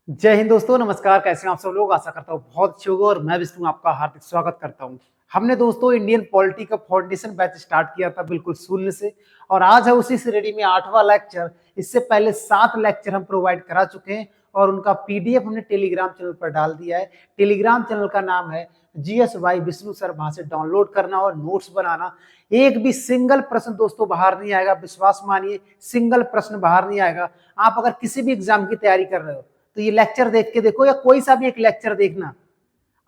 जय हिंद दोस्तों, नमस्कार। कैसे हैं आप सब लोग? आशा करता हूँ बहुत अच्छे होंगे और मैं विष्णु आपका हार्दिक स्वागत करता हूँ। हमने दोस्तों इंडियन पॉलिटी का फाउंडेशन बैच स्टार्ट किया था बिल्कुल शून्य से, और आज है उसी श्रेणी में 8वां लेक्चर। इससे पहले 7 लेक्चर हम प्रोवाइड करा चुके हैं और उनका पीडीएफ हमने टेलीग्राम चैनल पर डाल दिया है। टेलीग्राम चैनल का नाम है GS बाई विष्णु सर। वहां से डाउनलोड करना और नोट्स बनाना। एक भी सिंगल प्रश्न दोस्तों बाहर नहीं आएगा, विश्वास मानिए, सिंगल प्रश्न बाहर नहीं आएगा। आप अगर किसी भी एग्जाम की तैयारी कर रहे हो तो ये लेक्चर देख के देखो, या कोई सा भी एक लेक्चर देखना,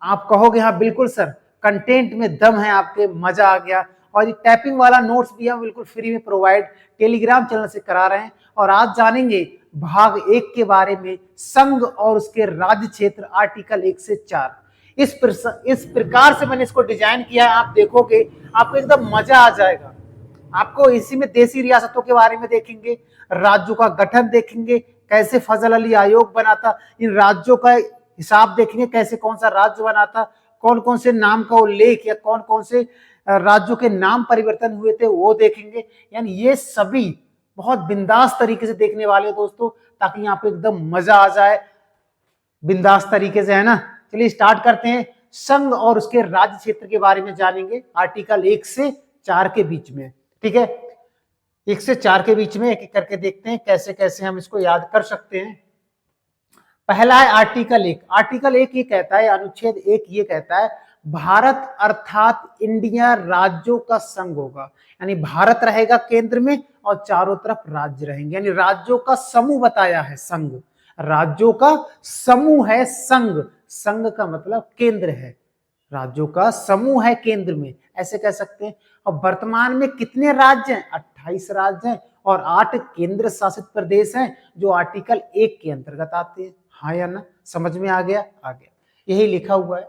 आप कहोगे हाँ बिल्कुल सर, कंटेंट में दम है आपके, मजा आ गया। और ये टाइपिंग वाला नोट्स भी हम बिल्कुल फ्री में प्रोवाइड टेलीग्राम चैनल से करा रहे हैं। और आज जानेंगे भाग 1 के बारे में, संघ और उसके राज्य क्षेत्र, आर्टिकल 1 से 4। इस प्रकार से मैंने इसको डिजाइन किया है, आप देखोगे आपको एकदम मजा आ जाएगा। आपको इसी में देशी रियासतों के बारे में देखेंगे, राज्यों का गठन देखेंगे, कैसे फजल अली आयोग बना था, इन राज्यों का हिसाब देखेंगे, कैसे कौन सा राज्य बना था, कौन कौन से नाम का उल्लेख या कौन कौन से राज्यों के नाम परिवर्तन हुए थे वो देखेंगे। यानी ये सभी बहुत बिंदास तरीके से देखने वाले हो दोस्तों, ताकि यहाँ पे एकदम मजा आ जाए बिंदास तरीके से, है ना। चलिए स्टार्ट करते हैं। संघ और उसके राज्य क्षेत्र के बारे में जानेंगे, आर्टिकल 1 से 4 के बीच में। ठीक है, 1 से 4 के बीच में एक एक करके देखते हैं कैसे कैसे हम इसको याद कर सकते हैं। पहला है आर्टिकल 1। आर्टिकल 1 ये कहता है, अनुच्छेद 1 ये कहता है, भारत अर्थात इंडिया राज्यों का संघ होगा। यानी भारत रहेगा केंद्र में और चारों तरफ राज्य रहेंगे, यानी राज्यों का समूह बताया है संघ। राज्यों का समूह है संघ, संघ का मतलब केंद्र है, राज्यों का समूह है केंद्र में, ऐसे कह सकते हैं। और वर्तमान में कितने राज्य हैं? 28 राज्य हैं और 8 केंद्र शासित प्रदेश हैं जो आर्टिकल 1 के अंतर्गत आते हैं। हाँ या ना, समझ में आ गया? आ गया, यही लिखा हुआ है।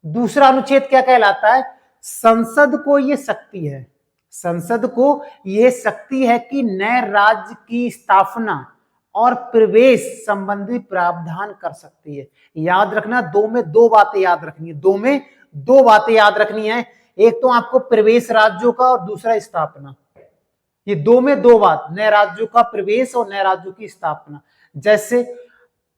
दूसरा अनुच्छेद क्या कहलाता है? संसद को ये शक्ति है, संसद को यह शक्ति है कि नए राज्य की स्थापना और प्रवेश संबंधी प्रावधान कर सकती है। याद रखना, दो में दो बातें याद रखनी है, दो में दो बातें याद रखनी है। एक तो आपको प्रवेश राज्यों का और दूसरा स्थापना। ये दो में दो बात, नए राज्यों का प्रवेश और नए राज्यों की स्थापना। जैसे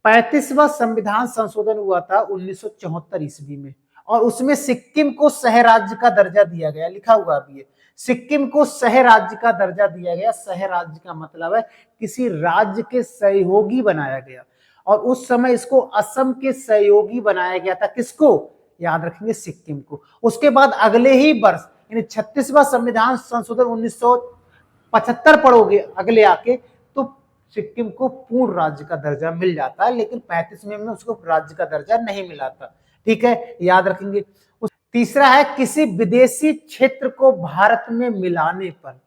35वां संविधान संशोधन हुआ था 1974 ईस्वी में, और उसमें सिक्किम को सह राज्य का दर्जा दिया गया, लिखा हुआ अभी है, सिक्किम को सह राज्य का दर्जा दिया गया। सह राज्य का मतलब है किसी राज्य के सहयोगी बनाया गया, और उस समय इसको असम के सहयोगी बनाया गया था। किसको? याद रखेंगे, सिक्किम को। उसके बाद अगले ही वर्ष यानी 36वां संविधान संशोधन 1975 पढ़ोगे अगले आके, तो सिक्किम को पूर्ण राज्य का दर्जा मिल जाता है, लेकिन 35 में उसको राज्य का दर्जा नहीं मिला था। ठीक है, याद रखेंगे। तीसरा है, किसी विदेशी क्षेत्र को भारत में मिलाने पर,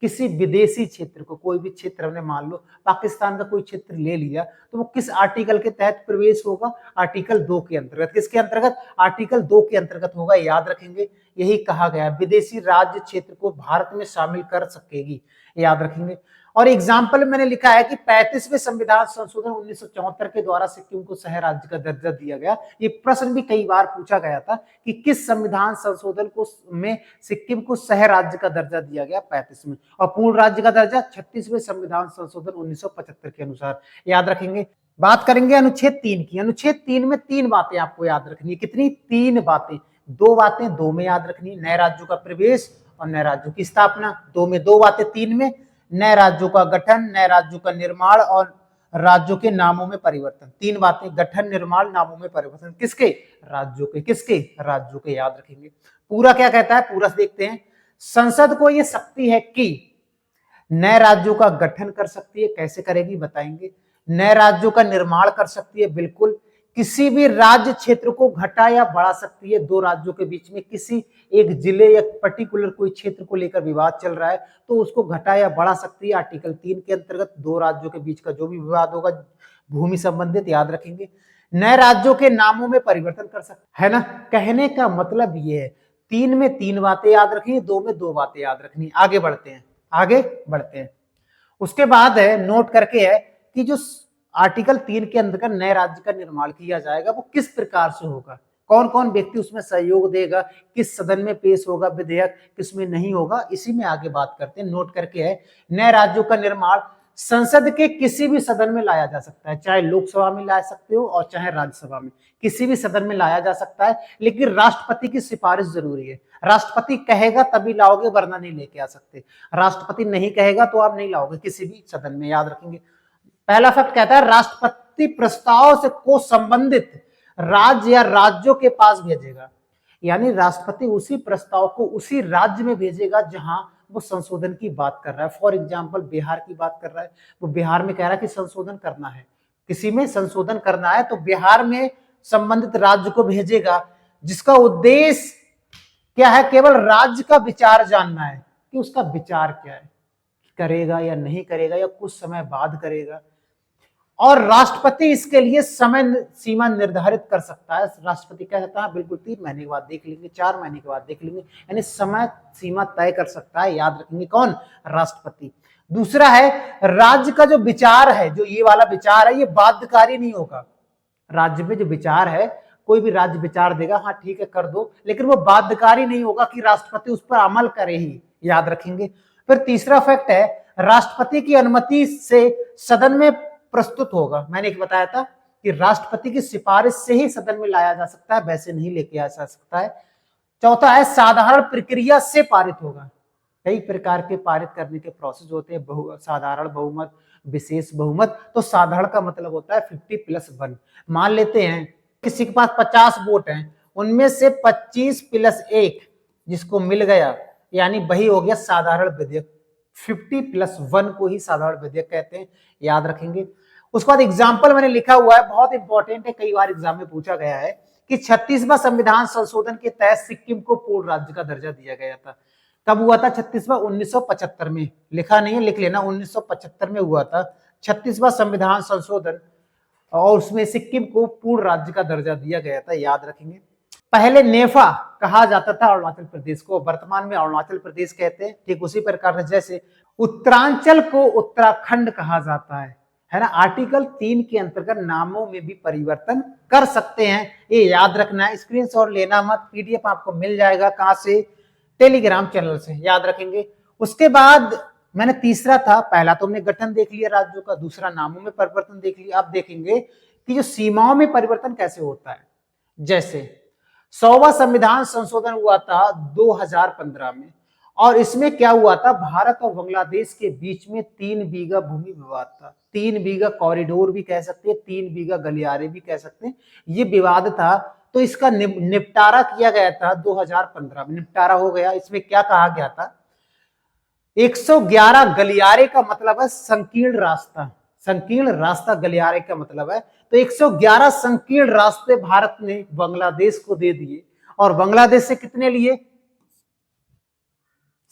किसी विदेशी क्षेत्र को, कोई भी क्षेत्र हमने मान लो पाकिस्तान का कोई क्षेत्र ले लिया, तो वो किस आर्टिकल के तहत प्रवेश होगा? आर्टिकल 2 के अंतर्गत। किसके अंतर्गत? आर्टिकल 2 के अंतर्गत होगा, याद रखेंगे। यही कहा गया, विदेशी राज्य क्षेत्र को भारत में शामिल कर सकेगी, याद रखेंगे। और एग्जाम्पल मैंने लिखा है कि 35वें संविधान संशोधन 1974 के द्वारा सिक्किम को सह राज्य का दर्जा दिया गया। ये प्रश्न भी कई बार पूछा गया था कि किस संविधान संशोधन को में सिक्किम को सह राज्य का दर्जा दिया गया? 35 में। और पूर्ण राज्य का दर्जा 36वें संविधान संशोधन 1975 के अनुसार, याद रखेंगे। बात करेंगे अनुच्छेद 3 की। अनुच्छेद 3 में 3 बातें आपको याद रखनी है। कितनी? 3 बातें। 2 बातें 2 में याद रखनी, नए राज्यों का प्रवेश और नए राज्यों की स्थापना। 2 में 2 बातें, 3 में नए राज्यों का गठन, नए राज्यों का निर्माण और राज्यों के नामों में परिवर्तन। 3 बातें, गठन, निर्माण, नामों में परिवर्तन। किसके? राज्यों के। किसके? राज्यों के, याद रखेंगे। पूरा क्या कहता है? पूरा देखते हैं। संसद को यह शक्ति है कि नए राज्यों का गठन कर सकती है। कैसे करेगी? बताएंगे। नए राज्यों का निर्माण कर सकती है, बिल्कुल। किसी भी राज्य क्षेत्र को घटा या बढ़ा सकती है। 2 राज्यों के बीच में किसी एक जिले या पर्टिकुलर कोई क्षेत्र को लेकर विवाद चल रहा है, तो उसको घटा या बढ़ा सकती है। आर्टिकल 3 के अंतर्गत 2 राज्यों के बीच का जो भी विवाद होगा भूमि संबंधित, याद रखेंगे। नए राज्यों के नामों में परिवर्तन कर सकते है ना। कहने का मतलब ये है, 3 में 3 बातें याद रखनी, 2 में 2 बातें याद रखनी। आगे बढ़ते हैं, आगे बढ़ते हैं। उसके बाद है, नोट करके है कि जो आर्टिकल 3 के अंतर्गत नए राज्य का निर्माण किया जाएगा वो किस प्रकार से होगा, कौन कौन व्यक्ति उसमें सहयोग देगा, किस सदन में पेश होगा विधेयक, किसमें नहीं होगा, इसी में आगे बात करते हैं। नोट करके है, नए राज्यों का निर्माण संसद के किसी भी सदन में लाया जा सकता है, चाहे लोकसभा में ला सकते हो और चाहे राज्यसभा में, किसी भी सदन में लाया जा सकता है, लेकिन राष्ट्रपति की सिफारिश जरूरी है। राष्ट्रपति कहेगा तभी लाओगे, वरना नहीं लेके आ सकते। राष्ट्रपति नहीं कहेगा तो आप नहीं लाओगे किसी भी सदन में, याद रखेंगे। पहला फैक्ट कहता है राष्ट्रपति प्रस्ताव से को संबंधित राज्य या राज्यों के पास भेजेगा, यानी राष्ट्रपति उसी प्रस्ताव को उसी राज्य में भेजेगा जहां वो संशोधन की बात कर रहा है। फॉर एग्जाम्पल बिहार की बात कर रहा है, वो बिहार में कह रहा है कि संशोधन करना है, किसी में संशोधन करना है, तो बिहार में संबंधित राज्य को भेजेगा, जिसका उद्देश्य क्या है, केवल राज्य का विचार जानना है कि उसका विचार क्या है, करेगा या नहीं करेगा या कुछ समय बाद करेगा। और राष्ट्रपति इसके लिए समय सीमा निर्धारित कर सकता है। राष्ट्रपति कह सकता है बिल्कुल 3 महीने के बाद देख लेंगे, 4 महीने के बाद देख लेंगे, यानी समय सीमा तय कर सकता है। याद रखेंगे कौन, राष्ट्रपति। दूसरा है राज्य का जो विचार है, जो ये वाला विचार है, ये बाध्यकारी नहीं होगा। राज्य में जो विचार है, कोई भी राज्य विचार देगा, हाँ ठीक है कर दो, लेकिन वो बाध्यकारी नहीं होगा कि राष्ट्रपति उस पर अमल करे ही। याद रखेंगे। फिर तीसरा फैक्ट है राष्ट्रपति की अनुमति से सदन में प्रस्तुत होगा। मैंने एक बताया था कि राष्ट्रपति की सिफारिश से ही सदन में लाया जा सकता है, वैसे नहीं लेके आ जा सकता है। चौथा है साधारण प्रक्रिया से पारित होगा। कई प्रकार के पारित करने के प्रोसेस होते हैं, साधारण बहुमत, विशेष बहुमत। तो साधारण का मतलब होता है 50+1। मान लेते हैं किसी के पास 50 वोट हैं, उनमें से 25+1 जिसको मिल गया, यानी वही हो गया साधारण विधेयक। 50+1 को ही साधारण विधेयक कहते हैं, याद रखेंगे। उसके बाद एग्जाम्पल मैंने लिखा हुआ है, बहुत इंपॉर्टेंट है, कई बार एग्जाम में पूछा गया है कि 36वां संविधान संशोधन के तहत सिक्किम को पूर्ण राज्य का दर्जा दिया गया था। कब हुआ था 36वां? 1975 में। लिखा नहीं है, लिख लेना, 1975 में हुआ था 36वां संविधान संशोधन, और उसमें सिक्किम को पूर्ण राज्य का दर्जा दिया गया था, याद रखेंगे। पहले नेफा कहा जाता था अरुणाचल प्रदेश को, वर्तमान में अरुणाचल प्रदेश कहते हैं। ठीक उसी प्रकार से जैसे उत्तरांचल को उत्तराखंड कहा जाता है ना। आर्टिकल 3 के अंतर्गत नामों में भी परिवर्तन कर सकते हैं, ये याद रखना है। स्क्रीनशॉट लेना मत, पीडीएफ आपको मिल जाएगा, कहां से, टेलीग्राम चैनल से, याद रखेंगे। उसके बाद मैंने तीसरा था, पहला तो हमने गठन देख लिया राज्यों का, दूसरा नामों में परिवर्तन देख लिया। अब देखेंगे कि जो सीमाओं में परिवर्तन कैसे होता है। जैसे 100वां संविधान संशोधन हुआ था 2015 में, और इसमें क्या हुआ था, भारत और बांग्लादेश के बीच में 3 बीघा भूमि विवाद था। 3 बीघा कॉरिडोर भी कह सकते हैं, 3 बीघा गलियारे भी कह सकते हैं, ये विवाद था। तो इसका निपटारा किया गया था 2015 में, निपटारा हो गया। इसमें क्या कहा गया था, 111 गलियारे का मतलब है संकीर्ण रास्ता, संकीर्ण रास्ता गलियारे का मतलब है। तो 111 संकीर्ण रास्ते भारत ने बांग्लादेश को दे दिए, और बांग्लादेश से कितने लिए,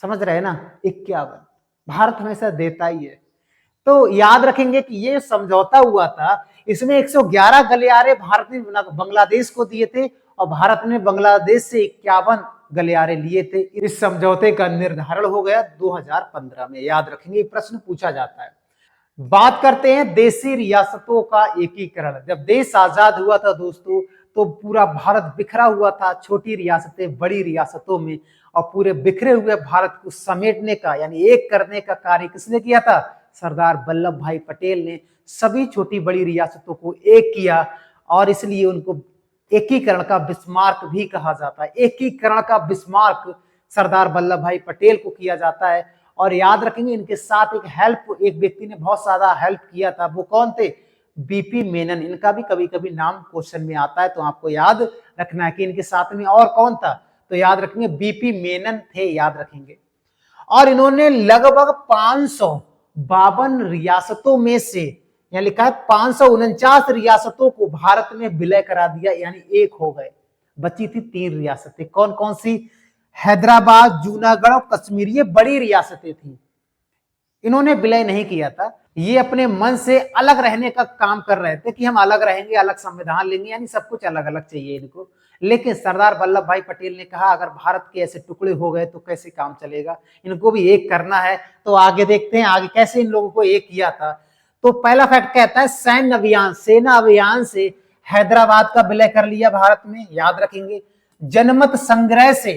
समझ रहे हैं ना, 51। भारत हमेशा देता ही है। तो याद रखेंगे कि ये समझौता हुआ था, इसमें 111 गलियारे भारत ने बांग्लादेश को दिए थे, और भारत ने बांग्लादेश से 51 गलियारे लिए थे। इस समझौते का निर्धारण हो गया 2015 में, याद रखेंगे, प्रश्न पूछा जाता है। बात करते हैं देशी रियासतों का एकीकरण। जब देश आजाद हुआ था दोस्तों, तो पूरा भारत बिखरा हुआ था, छोटी रियासतें बड़ी रियासतों में, और पूरे बिखरे हुए भारत को समेटने का, यानी एक करने का कार्य किसने किया था, सरदार वल्लभ भाई पटेल ने सभी छोटी बड़ी रियासतों को एक किया, और इसलिए उनको एकीकरण का बिस्मार्क भी कहा जाता है। एकीकरण का बिस्मार्क सरदार वल्लभ भाई पटेल को किया जाता है। और याद रखेंगे इनके साथ एक व्यक्ति ने बहुत ज्यादा हेल्प किया था, वो कौन थे, बीपी मेनन। इनका भी कभी कभी नाम क्वेश्चन में आता है, तो आपको याद रखना है कि इनके साथ में और कौन था, तो याद रखेंगे बीपी मेनन थे, याद रखेंगे। और इन्होंने लगभग 552 रियासतों में से, यहाँ लिखा है 549 रियासतों को भारत में विलय करा दिया, यानी एक हो गए। बची थी 3 रियासतें, कौन कौन सी, हैदराबाद, जूनागढ़ और कश्मीर, ये बड़ी रियासतें थी। इन्होंने विलय नहीं किया था, ये अपने मन से अलग रहने का काम कर रहे थे कि हम अलग रहेंगे, अलग संविधान लेंगे, यानी सब कुछ अलग अलग चाहिए इनको। लेकिन सरदार वल्लभ भाई पटेल ने कहा अगर भारत के ऐसे टुकड़े हो गए तो कैसे काम चलेगा, इनको भी एक करना है। तो आगे देखते हैं आगे कैसे इन लोगों को एक किया था। तो पहला फैक्ट कहता है सैन्य अभियान, सेना अभियान से हैदराबाद का विलय कर लिया भारत में, याद रखेंगे। जनमत संग्रह से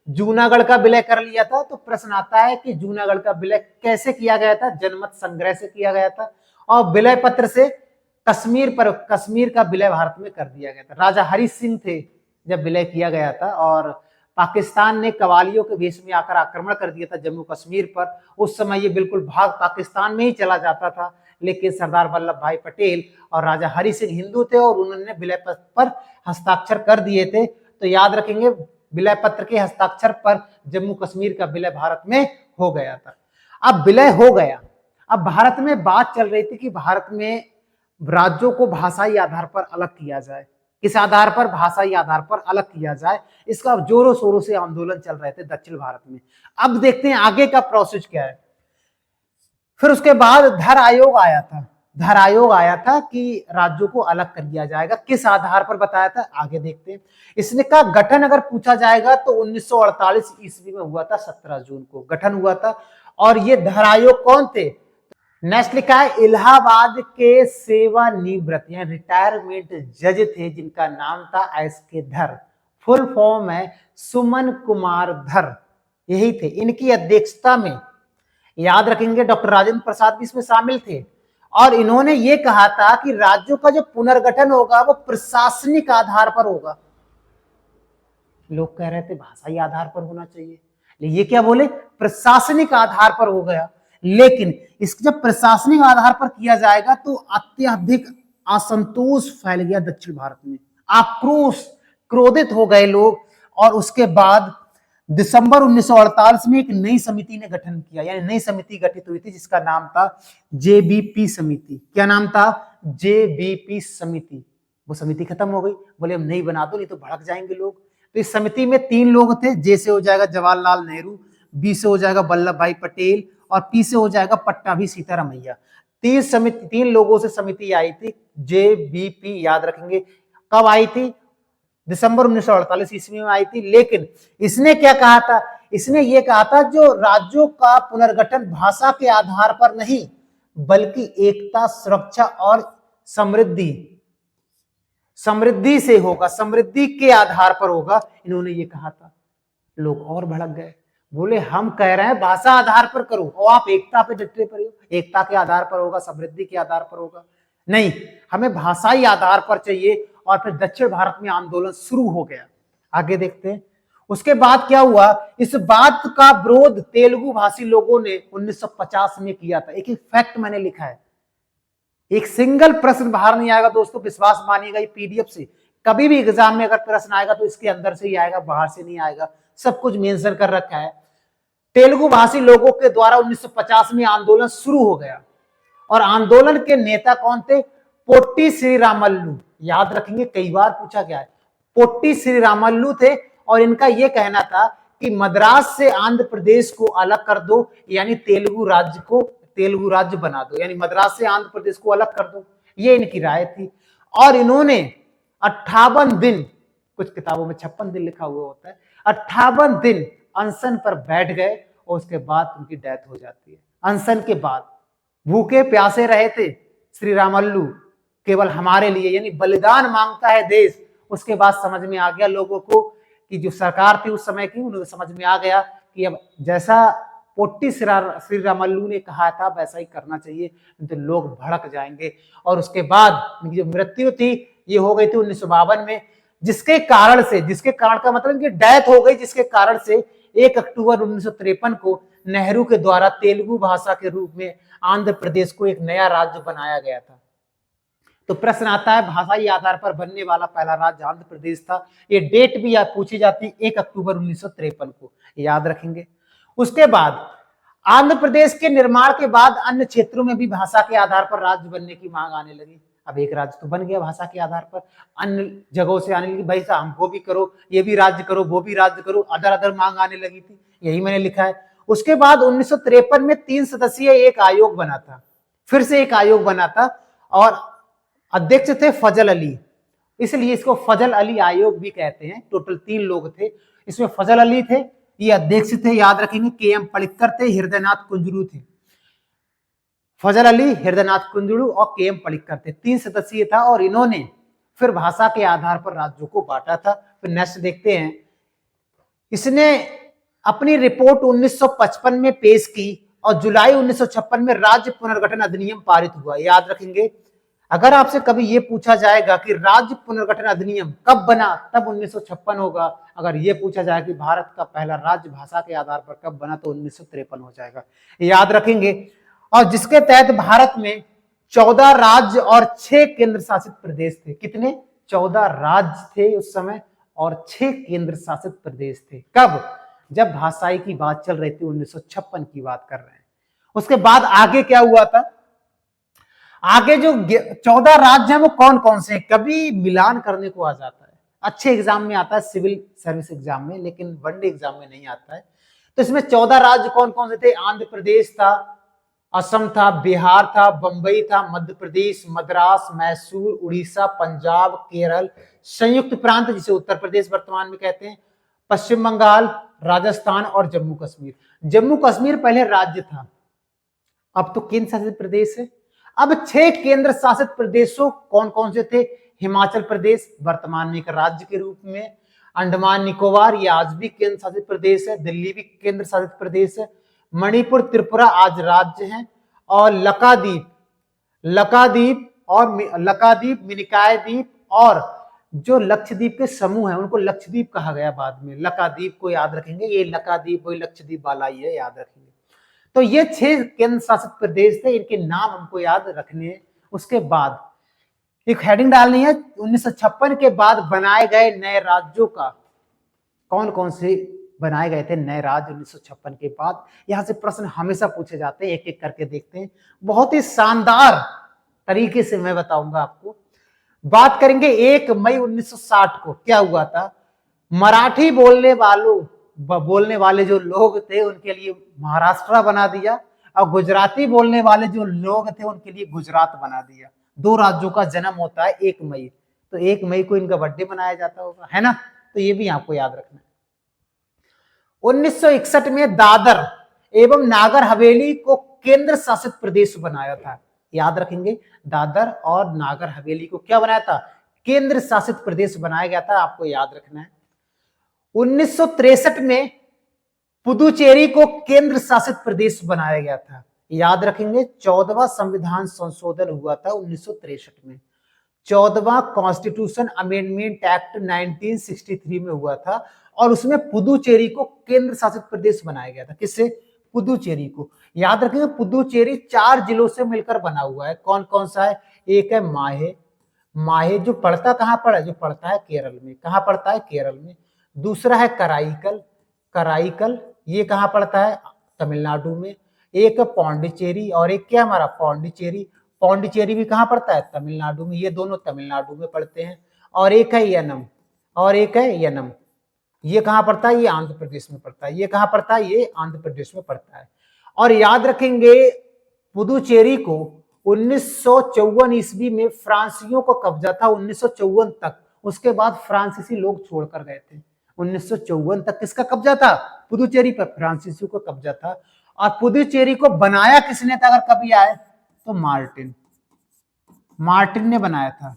जूनागढ़ का विलय कर लिया था। तो प्रश्न आता है कि जूनागढ़ का विलय कैसे किया गया था? जनमत संग्रह से किया गया था और विलय पत्र से कश्मीर का विलय भारत में कर दिया गया था। राजा हरि सिंह थे जब विलय किया गया था और पाकिस्तान ने कवालियों के भेष में आकर आक्रमण कर दिया था जम्मू कश्मीर पर। उस समय ये बिल्कुल भाग पाकिस्तान में ही चला जाता था, लेकिन सरदार वल्लभ भाई पटेल और राजा हरि सिंह हिंदू थे और उन्होंने विलय पत्र पर हस्ताक्षर कर दिए थे। तो याद रखेंगे, विलय पत्र के हस्ताक्षर पर जम्मू कश्मीर का विलय भारत में हो गया था। अब विलय हो गया, अब भारत में बात चल रही थी कि भारत में राज्यों को भाषाई आधार पर अलग किया जाए। किस आधार पर? भाषाई आधार पर अलग किया जाए। इसका जोरों शोरों से आंदोलन चल रहे थे दक्षिण भारत में। अब देखते हैं आगे का प्रोसेस क्या है। फिर उसके बाद धर आयोग आया था। धर आयोग आया था कि राज्यों को अलग कर दिया जाएगा। किस आधार पर बताया था, आगे देखते हैं। इसने का गठन अगर पूछा जाएगा तो 1948 ईस्वी में हुआ था, 17 जून को गठन हुआ था। और ये धर आयोग कौन थे? नेक्स्ट लिखा है इलाहाबाद के सेवानिवृत्त या रिटायरमेंट जज थे जिनका नाम था एस.के. धर। फुल फॉर्म है सुमन कुमार धर, यही थे। इनकी अध्यक्षता में, याद रखेंगे, डॉक्टर राजेंद्र प्रसाद भी इसमें शामिल थे। और इन्होंने ये कहा था कि राज्यों का जो पुनर्गठन होगा वो प्रशासनिक आधार पर होगा। लोग कह रहे थे भाषाई आधार पर होना चाहिए, ये क्या बोले? प्रशासनिक आधार पर हो गया। लेकिन इसके जब प्रशासनिक आधार पर किया जाएगा तो अत्यधिक असंतोष फैल गया दक्षिण भारत में, आक्रोश, क्रोधित हो गए लोग। और उसके बाद दिसंबर 1948 में एक नई समिति ने गठन किया, यानी नई समिति गठित हुई थी जिसका नाम था जेबीपी समिति। क्या नाम था? जेबीपी समिति। वो समिति खत्म हो गई, बोले हम नहीं बना दो, नहीं तो भड़क जाएंगे लोग। तो इस समिति में 3 लोग थे। जे से हो जाएगा जवाहरलाल नेहरू, बी से हो जाएगा वल्लभ भाई पटेल और पी से हो जाएगा पट्टाभी सीतारामैया। 3 लोगों से समिति आई थी जेबीपी, याद रखेंगे। कब आई थी? दिसंबर 1948 ईस्वी में आई थी। लेकिन इसने क्या कहा था? इसने ये कहा था जो राज्यों का पुनर्गठन भाषा के आधार पर नहीं बल्कि एकता, सुरक्षा और समृद्धि से होगा, समृद्धि के आधार पर होगा, इन्होंने ये कहा था। लोग और भड़क गए, बोले हम कह रहे हैं भाषा आधार पर करो और आप एकता पे डटे पड़े हो, एकता के आधार पर होगा, समृद्धि के आधार पर होगा। नहीं, हमें भाषाई आधार पर चाहिए। और फिर दक्षिण भारत में आंदोलन शुरू हो गया। आगे देखते हैं उसके बाद क्या हुआ। इस बात का विरोध तेलुगु भाषी लोगों ने 1950 में किया था। एक फैक्ट मैंने लिखा है, एक सिंगल प्रश्न बाहर नहीं आएगा दोस्तों, विश्वास मानिएगा। ये पीडीएफ से कभी भी एग्जाम में अगर प्रश्न आएगा तो इसके अंदर से ही आएगा, बाहर से नहीं आएगा। सब कुछ मेंशन कर रखा है। तेलुगु भाषी लोगों के द्वारा 1950 में आंदोलन शुरू हो गया और आंदोलन के नेता कौन थे? पोट्टी श्रीरामल्लू। याद रखेंगे, कई बार पूछा गया है। पोट्टी श्रीरामल्लू थे और इनका यह कहना था कि मद्रास से आंध्र प्रदेश को अलग कर दो, यानी तेलुगु राज्य बना दो, यानी मद्रास से आंध्र प्रदेश को अलग कर दो, ये इनकी राय थी। और इन्होंने 58 दिन, कुछ किताबों में 56 दिन लिखा हुआ होता है, 58 दिन अनशन पर बैठ गए और उसके बाद उनकी डेथ हो जाती है। अनशन के बाद भूखे प्यासे रहे थे श्रीरामल्लू, केवल हमारे लिए, यानी बलिदान मांगता है देश। उसके बाद समझ में आ गया लोगों को कि जो सरकार थी उस समय की, उन्हें समझ में आ गया कि अब जैसा पोट्टी श्रीरामल्लू ने कहा था वैसा ही करना चाहिए, तो लोग भड़क जाएंगे। और उसके बाद उनकी जो मृत्यु थी ये हो गई थी 1952 में, जिसके कारण का मतलब कि डेथ हो गई, जिसके कारण से 1 अक्टूबर 1953 को नेहरू के द्वारा तेलुगु भाषा के रूप में आंध्र प्रदेश को एक नया राज्य बनाया गया था। तो प्रश्न आता है भाषाई आधार पर बनने वाला पहला राज्य आंध्र प्रदेश था। ये डेट भी पूछी जाती है 1 अक्टूबर 1953 को, याद रखेंगे। उसके बाद आंध्र प्रदेश के निर्माण के बाद अन्य क्षेत्रों में भी भाषा के आधार पर राज्य बनने की मांग आने लगी। अब एक राज्य तो बन गया भाषा के आधार पर, अन्य जगहों से आने लगी, भाई साहब हमको भी करो, ये भी राज्य करो, वो भी राज्य करो, अदर मांग आने लगी थी। यही मैंने लिखा है। उसके बाद 1953 में 3 सदस्यीय एक आयोग बना था, फिर से एक आयोग बना था और अध्यक्ष थे फजल अली, इसलिए इसको फजल अली आयोग भी कहते हैं। टोटल 3 लोग थे, इसमें फजल अली थे, ये अध्यक्ष थे, याद रखेंगे। के.एम. पलिक्कर थे, हृदयनाथ कुंजरू थे। फजल अली, हृदयनाथ कुंजरू और के.एम. पलिक्कर थे। 3 सदस्यीय था और इन्होंने फिर भाषा के आधार पर राज्यों को बांटा था। फिर नेक्स्ट देखते हैं, इसने अपनी रिपोर्ट 1955 में पेश की और जुलाई 1956 में राज्य पुनर्गठन अधिनियम पारित हुआ। याद रखेंगे, अगर आपसे कभी यह पूछा जाएगा कि राज्य पुनर्गठन अधिनियम कब बना, तब 1956 होगा। अगर यह पूछा जाए कि भारत का पहला राज्य भाषा के आधार पर कब बना, तो 1953 हो जाएगा। याद रखेंगे। और जिसके तहत भारत में 14 राज्य और 6 केंद्र शासित प्रदेश थे। कितने? 14 राज्य थे उस समय और 6 केंद्र शासित प्रदेश थे। कब? जब भाषाई की बात चल रही थी, 1956 की बात कर रहे हैं। उसके बाद आगे क्या हुआ था? आगे जो 14 राज्य हैं वो कौन कौन से हैं? कभी मिलान करने को आ जाता है, अच्छे एग्जाम में आता है, सिविल सर्विस एग्जाम में, लेकिन वनडे एग्जाम में नहीं आता है। तो इसमें 14 राज्य कौन कौन से थे? आंध्र प्रदेश था, असम था, बिहार था, बंबई था, मध्य प्रदेश, मद्रास, मैसूर, उड़ीसा, पंजाब, केरल, संयुक्त प्रांत जिसे उत्तर प्रदेश वर्तमान में कहते हैं, पश्चिम बंगाल, राजस्थान और जम्मू कश्मीर। जम्मू कश्मीर पहले राज्य था, अब तो केंद्र शासित प्रदेश है। अब 6 केंद्र शासित प्रदेशों कौन कौन से थे? हिमाचल प्रदेश वर्तमान में एक राज्य के रूप में, अंडमान निकोबार ये आज भी केंद्र शासित प्रदेश है, दिल्ली भी केंद्र शासित प्रदेश है, मणिपुर त्रिपुरा आज राज्य हैं, और लक्षद्वीप, मिनिकॉय द्वीप और जो लक्षद्वीप के समूह हैं उनको लक्षद्वीप कहा गया बाद में। लक्षद्वीप को याद रखेंगे, ये लक्षद्वीप वही लक्षद्वीप वाला ही है, याद रखेंगे। तो ये 6 केंद्र शासित प्रदेश थे, इनके नाम हमको याद रखने हैं। उसके बाद एक हेडिंग डालनी है, 1956 के बाद बनाए गए नए राज्यों का कौन कौन से बनाए गए थे नए राज्य 1956 के बाद। यहां से प्रश्न हमेशा पूछे जाते हैं, एक एक करके देखते हैं। बहुत ही शानदार तरीके से मैं बताऊंगा आपको। बात करेंगे 1 मई 1960 को क्या हुआ था। मराठी बोलने वाले जो लोग थे उनके लिए महाराष्ट्र बना दिया, और गुजराती बोलने वाले जो लोग थे उनके लिए गुजरात बना दिया। 2 राज्यों का जन्म होता है 1 मई, तो 1 मई को इनका बर्थडे मनाया जाता होगा, है ना। तो ये भी आपको याद रखना है। 1961 में दादर एवं नागर हवेली को केंद्र शासित प्रदेश बनाया था। याद रखेंगे, दादर और नागर हवेली को क्या बनाया था? केंद्र शासित प्रदेश बनाया गया था, आपको याद रखना है। 1963 में पुदुचेरी को केंद्र शासित प्रदेश बनाया गया था। याद रखेंगे, 14वां संविधान संशोधन हुआ था 1963 में। 14वां कॉन्स्टिट्यूशन अमेंडमेंट एक्ट 1963 में हुआ था, और उसमें पुदुचेरी को केंद्र शासित प्रदेश बनाया गया था। किससे? पुदुचेरी को। याद रखेंगे, पुदुचेरी 4 जिलों से मिलकर बना हुआ है। कौन कौन सा है? एक है माहे जो पड़ता कहां पर है? जो पड़ता है केरल में। कहां पड़ता है? केरल में। दूसरा है कराईकल ये कहां पड़ता है? तमिलनाडु में। एक है पौंडीचेरी, और एक क्या हमारा पौंडीचेरी भी कहां पड़ता है? तमिलनाडु में। ये दोनों तमिलनाडु में पड़ते हैं। और एक है यनम, ये कहां पड़ता है? ये आंध्र प्रदेश में पड़ता है। ये कहां पड़ता है? ये आंध्र प्रदेश में पड़ता है। और याद रखेंगे, पुदुचेरी को 1954 ईस्वी में फ्रांसीसियों को कब्जा था, 1954 तक। उसके बाद फ्रांसीसी लोग छोड़कर गए थे। 1954 तक किसका कब्जा था? पुदुचेरी पर फ्रांसीसियों को कब्जा था। और पुदुचेरी को बनाया किसने था? अगर कभी आए तो मार्टिन ने बनाया था।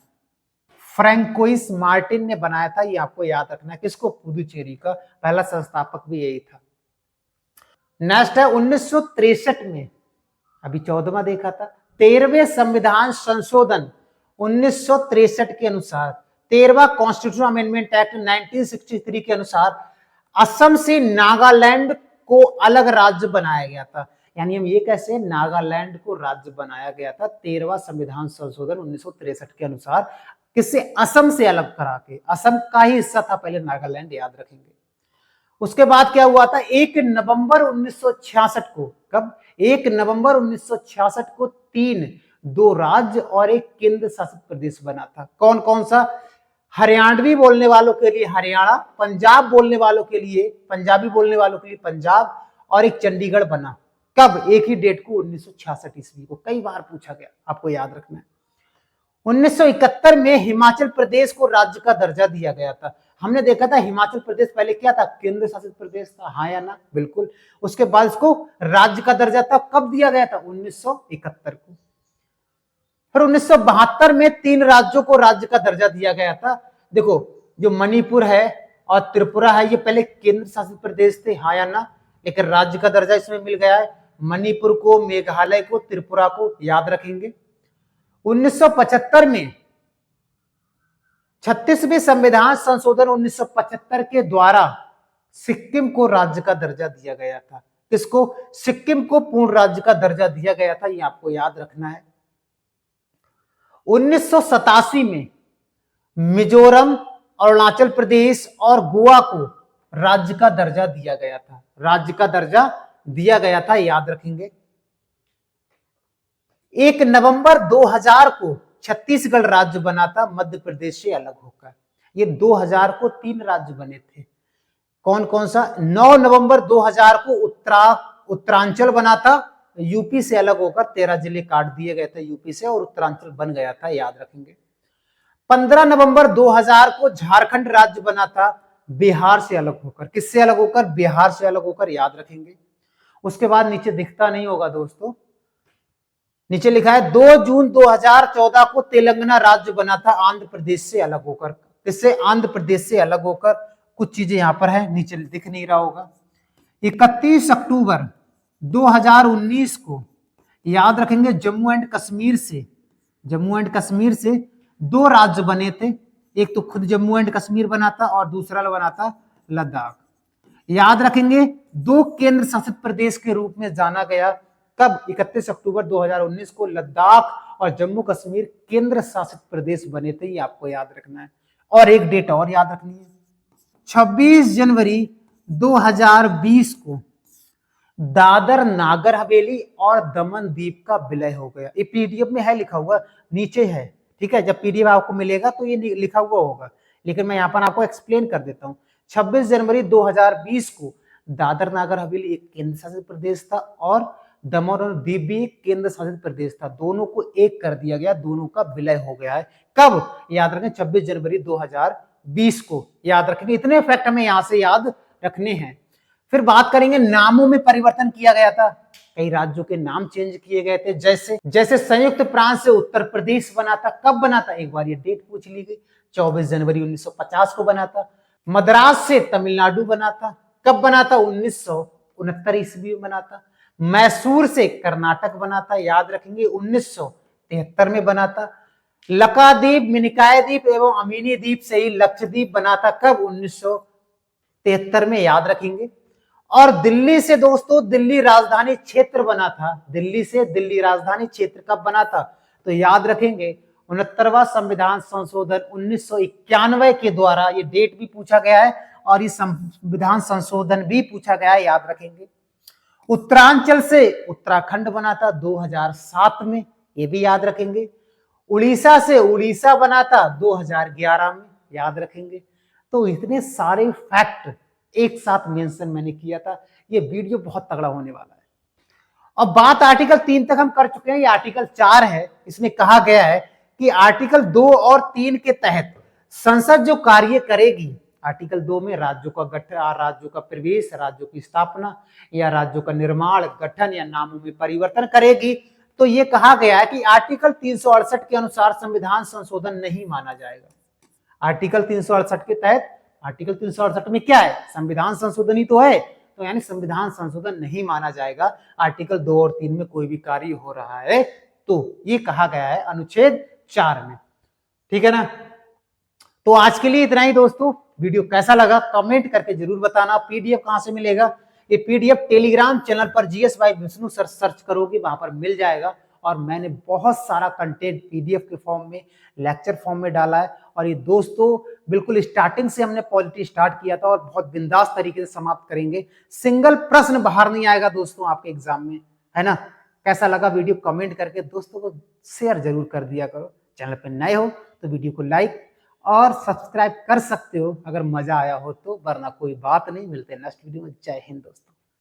फ्रैंकोइस मार्टिन ने बनाया था। ये आपको याद रखना है। किसको? पुदुचेरी का पहला संस्थापक भी यही था। नेक्स्ट है 1963 में, अभी 14वां देखा था, 13वें संविधान संशोधन 1963 के अनुसार, 13वां कॉन्स्टिट्यूशन अमेंडमेंट एक्ट 1963 के अनुसार असम से नागालैंड को अलग राज्य बनाया गया था। यानी हम ये कैसे, नागालैंड को राज्य बनाया गया था 13वां संविधान संशोधन 1963 के अनुसार। किससे? असम से अलग करा के। असम का ही हिस्सा था पहले नागालैंड, याद रखेंगे। उसके बाद क्या हुआ था? 1 नवंबर 1966 को, कब? 1 नवंबर 1966 को 2 राज्य और 1 केंद्र शासित प्रदेश बना था। कौन कौन सा? हरियाणवी बोलने वालों के लिए हरियाणा, पंजाबी बोलने वालों के लिए पंजाब, और एक चंडीगढ़ बना। कब? एक ही डेट को, 1966 ईस्वी को। कई बार पूछा गया, आपको याद रखना है। 1971 में हिमाचल प्रदेश को राज्य का दर्जा दिया गया था। हमने देखा था हिमाचल प्रदेश पहले क्या था? केंद्र शासित प्रदेश था, हाँ या ना? बिल्कुल। उसके बाद इसको राज्य का दर्जा था, कब दिया गया था? 1971 को। फिर 1972 में 3 राज्यों को राज्य का दर्जा दिया गया था। देखो, जो मणिपुर है, और त्रिपुरा है, ये पहले केंद्र शासित प्रदेश थे, हाँ या ना, लेकिन राज्य का दर्जा इसमें मिल गया है। मणिपुर को, मेघालय को, त्रिपुरा को याद रखेंगे। 1975 में 36वें संविधान संशोधन 1975 के द्वारा सिक्किम को राज्य का दर्जा दिया गया था। किसको? सिक्किम को पूर्ण राज्य का दर्जा दिया गया था, ये आपको याद रखना है। 1987 में मिजोरम, अरुणाचल प्रदेश और गोवा को राज्य का दर्जा दिया गया था, राज्य का दर्जा दिया गया था, याद रखेंगे। 1 नवंबर 2000 को छत्तीसगढ़ राज्य बना था मध्य प्रदेश से अलग होकर। ये 2000 को 3 राज्य बने थे। कौन कौन सा? 9 नवंबर 2000 को उत्तरांचल बना था, यूपी से अलग होकर 13 जिले काट दिए गए थे यूपी से और उत्तरांचल बन गया था, याद रखेंगे। 15 नवंबर 2000 को झारखंड राज्य बना था, बिहार से अलग होकर। किससे अलग होकर? बिहार से अलग होकर, याद रखेंगे। उसके बाद नीचे दिखता नहीं होगा दोस्तों, नीचे लिखा है 2 जून 2014 को तेलंगाना राज्य बना था आंध्र प्रदेश से अलग होकर। किससे? आंध्र प्रदेश से अलग होकर। कुछ चीजें यहां पर है, नीचे दिख नहीं रहा होगा। 31 अक्टूबर 2019 को, याद रखेंगे, जम्मू एंड कश्मीर से 2 राज्य बने थे। एक तो खुद जम्मू एंड कश्मीर बना था और दूसरा बना था लद्दाख। याद रखेंगे 2 केंद्र शासित प्रदेश के रूप में जाना गया। कब? 31 अक्टूबर 2019 को लद्दाख और जम्मू कश्मीर केंद्र शासित प्रदेश बने थे, ये आपको याद रखना है। और एक डेट और याद रखनी है, 26 जनवरी 2020 को दादर नागर हवेली और दमन द्वीप का विलय हो गया। ये पीडीएफ में है, लिखा हुआ नीचे है, ठीक है। जब पीडीएफ आपको मिलेगा तो ये लिखा हुआ होगा, लेकिन मैं यहाँ पर आपको एक्सप्लेन कर देता हूँ। 26 जनवरी 2020 को दादर नागर हवेली एक केंद्र शासित प्रदेश था और दमन और द्वीप भी एक केंद्र शासित प्रदेश था। दोनों को एक कर दिया गया, दोनों का विलय हो गया है। कब? याद रखें 26 जनवरी 2020 को, याद रखेंगे। इतने फैक्ट हमें यहाँ से याद रखने हैं। फिर बात करेंगे, नामों में परिवर्तन किया गया था, कई राज्यों के नाम चेंज किए गए थे। जैसे संयुक्त प्रांत से उत्तर प्रदेश बना था। कब बना था? एक बार ये डेट पूछ ली गई, 24 जनवरी 1950 को बना था। मद्रास से तमिलनाडु बना था। कब बना था? 1969 ईस्वी में बना था। मैसूर से कर्नाटक बना था, याद रखेंगे, 1973 में बना था। लक्षद्वीप, मिनिकॉय द्वीप एवं अमीनी द्वीप से ही लक्षद्वीप बना था। कब? 1973 में, याद रखेंगे। और दिल्ली से दोस्तों दिल्ली राजधानी क्षेत्र बना था। दिल्ली से दिल्ली राजधानी क्षेत्र कब बना था? तो याद रखेंगे 69वां संविधान संशोधन 1991 के द्वारा। ये डेट भी पूछा गया है और ये संविधान संशोधन भी पूछा गया है, याद रखेंगे। उत्तरांचल से उत्तराखंड बना था 2007 में, ये भी याद रखेंगे। उड़ीसा से उड़ीसा बना था 2011 में, याद रखेंगे। तो इतने सारे फैक्ट एक साथ मेंशन मैंने किया था। ये वीडियो बहुत तगड़ा होने वाला है। अब बात आर्टिकल 3 तक हम कर चुके हैं, ये आर्टिकल 4 है। इसमें कहा गया है कि आर्टिकल 2 और 3 के तहत संसद जो कार्य करेगी, आर्टिकल 2 में राज्यों का गठन, राज्यों का प्रवेश, राज्यों की स्थापना या राज्यों का निर्माण, गठन या नामों में परिवर्तन करेगी, तो ये कहा गया है कि आर्टिकल 368 के अनुसार संविधान संशोधन नहीं माना जाएगा। आर्टिकल 368 के तहत, आर्टिकल 368 में क्या है? संविधान संशोधन ही तो है, तो यानी संविधान संशोधन नहीं माना जाएगा। आर्टिकल 2 और 3 में कोई भी कार्य हो रहा है तो ये कहा गया है अनुच्छेद 4 में, ठीक है ना। तो आज के लिए इतना ही दोस्तों। वीडियो कैसा लगा कमेंट करके जरूर बताना। पीडीएफ कहां से मिलेगा? ये पीडीएफ टेलीग्राम चैनल पर जीएस बाय विष्णु सर्च करोगे, वहां पर मिल जाएगा। और मैंने बहुत सारा कंटेंट पीडीएफ के फॉर्म में, लेक्चर फॉर्म में डाला है। और ये दोस्तों बिल्कुल स्टार्टिंग से हमने पॉलिटी स्टार्ट किया था और बहुत बिंदास तरीके से समाप्त करेंगे। सिंगल प्रश्न बाहर नहीं आएगा दोस्तों आपके एग्जाम में, है ना। कैसा लगा वीडियो कमेंट करके दोस्तों को शेयर जरूर कर दिया करो। चैनल पर नए हो तो वीडियो को लाइक और सब्सक्राइब कर सकते हो अगर मजा आया हो तो, वरना कोई बात नहीं। मिलते हैं नेक्स्ट वीडियो में। जय हिंद दोस्तों।